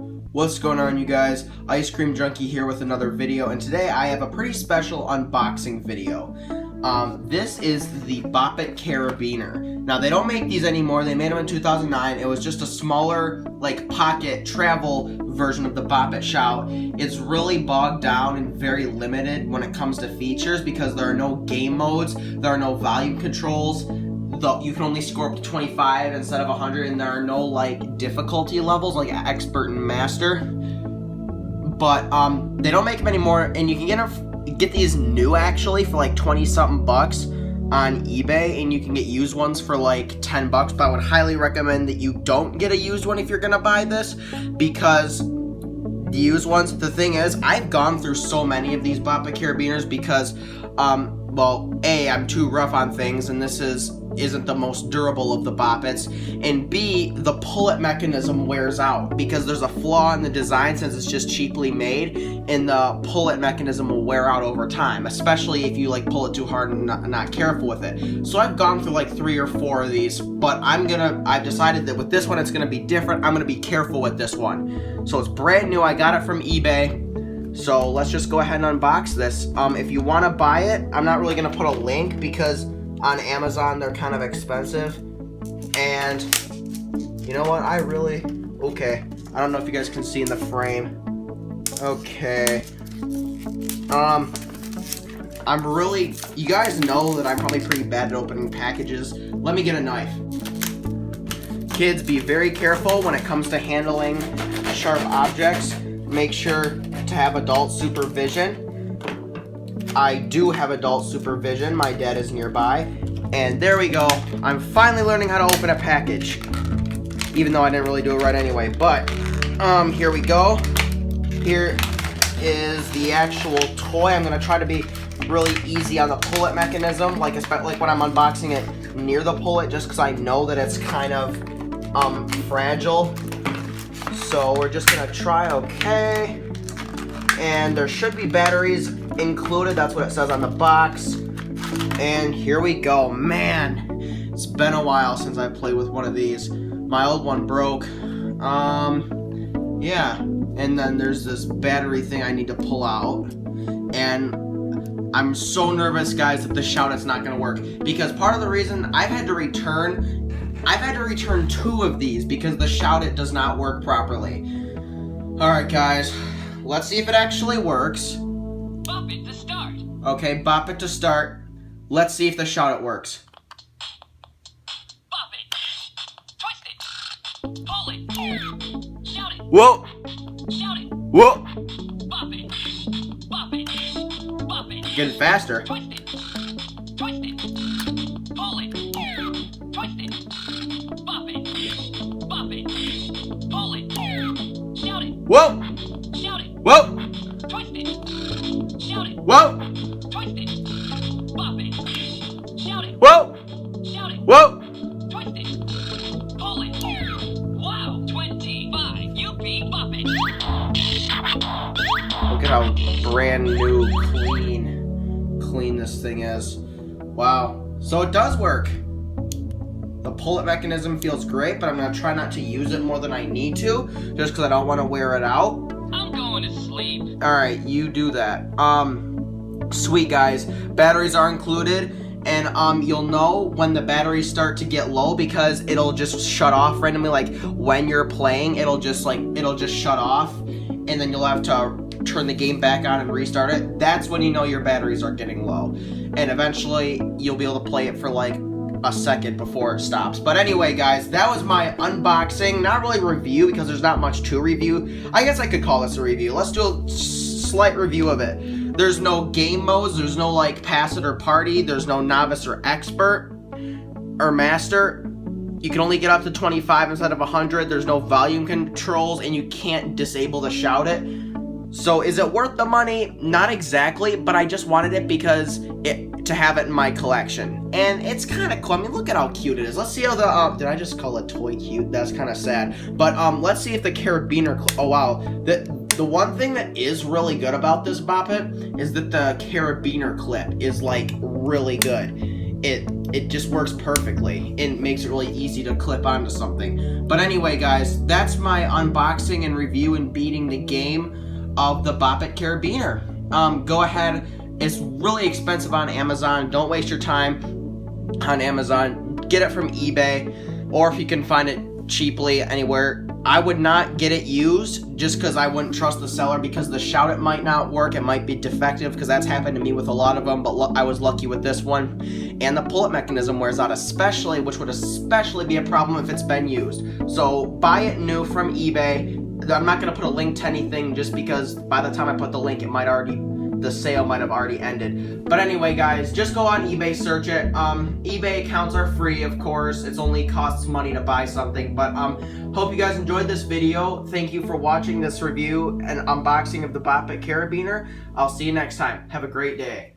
What's going on, you guys? IceCreamJunkie here with another video, and today I have a pretty special unboxing video. This is the Bop It Carabiner. Now, they don't make these anymore. They made them in 2009. It was just a smaller, like, pocket travel version of the Bop It Shout. It's really bogged down and very limited when it comes to features because there are no game modes, there are no volume controls. You can only score up to 25 instead of 100, and there are no like difficulty levels like expert and master. But they don't make them anymore, and you can get these new actually for like 20 something bucks on eBay, and you can get used ones for like 10 bucks. But I would highly recommend that you don't get a used one if you're gonna buy this, because the used ones, the thing is, I've gone through so many of these Bop It Carabiners because well, A, I'm too rough on things, and this isn't the most durable of the Bop Its, and B, the pull-it mechanism wears out because there's a flaw in the design since it's just cheaply made, and the pull-it mechanism will wear out over time, especially if you like pull it too hard and not careful with it. So I've gone through like 3 or 4 of these, but I've decided that with this one it's gonna be different. I'm gonna be careful with this one. So it's brand new. I got it from eBay. So let's just go ahead and unbox this. If you want to buy it, I'm not really going to put a link because on Amazon they're kind of expensive. And you know what? Okay. I don't know if you guys can see in the frame. Okay. You guys know that I'm probably pretty bad at opening packages. Let me get a knife. Kids, be very careful when it comes to handling sharp objects. Make sure to have adult supervision. I do have adult supervision. My dad is nearby. And there we go. I'm finally learning how to open a package. Even though I didn't really do it right anyway. But, here we go. Here is the actual toy. I'm going to try to be really easy on the pull-it mechanism. Like when I'm unboxing it near the pull-it, just because I know that it's kind of, fragile. So we're just gonna try, okay. And there should be batteries included. That's what it says on the box. And here we go. Man, it's been a while since I played with one of these. My old one broke. Yeah. And then there's this battery thing I need to pull out. And I'm so nervous, guys, that the Shout It's not gonna work. Because part of the reason I've had to return 2 of these because the Shout It does not work properly. Alright, guys, let's see if it actually works. Bop it to start. Okay, bop it to start. Let's see if the Shout It works. Bop it. Twist it. Pull it. Shout it. Whoa! Shout it. Whoa! Bop it. Bop it. Bop it. Getting faster. Twist it. Twist it. Pull it. Twist it. Bop it. Bop it. Pull it. Shout it. Whoa! Shout it. Whoa! Twist it. Shout it. Whoa! Twist it. Bop it. Shout it. Whoa! Shout it. Whoa! Twist it. Pull it. Wow, 25. You beat Bop it. Look at how brand new, clean this thing is. Wow. So it does work. The pull-it mechanism feels great, but I'm going to try not to use it more than I need to, just because I don't want to wear it out. I'm going to sleep. Alright, you do that. Sweet, guys. Batteries are included, and you'll know when the batteries start to get low because it'll just shut off randomly. Like when you're playing, it'll just shut off, and then you'll have to turn the game back on and restart it. That's when you know your batteries are getting low, and eventually you'll be able to play it for like a second before it stops. But anyway, guys, that was my unboxing. Not really review because there's not much to review. I guess I could call this a review. Let's do a slight review of it. There's no game modes. There's no like pass it or party. There's no novice or expert or master. You can only get up to 25 instead of 100. There's no volume controls, and you can't disable the Shout It. So is it worth the money? Not exactly, but I just wanted it because to have it in my collection. And it's kind of cool. I mean, look at how cute it is. Let's see how the, did I just call it toy cute? That's kind of sad. But let's see if the Carabiner, oh wow. The one thing that is really good about this Bop It is that the Carabiner clip is like really good. it just works perfectly and makes it really easy to clip onto something. But anyway, guys, that's my unboxing and review and beating the game of the Bop It Carabiner. Go ahead. It's really expensive on Amazon. Don't waste your time on Amazon. Get it from eBay, or if you can find it cheaply anywhere. I would not get it used just because I wouldn't trust the seller, because the shout it might not work. It might be defective, because that's happened to me with a lot of them, but I was lucky with this one. And the pull-it mechanism wears out, especially, which would especially be a problem if it's been used. So buy it new from eBay. I'm not going to put a link to anything just because by the time I put the link, the sale might have already ended. But anyway, guys, just go on eBay, search it. eBay accounts are free, of course. It's only costs money to buy something. But hope you guys enjoyed this video. Thank you for watching this review and unboxing of the Bop It Carabiner. I'll see you next time. Have a great day.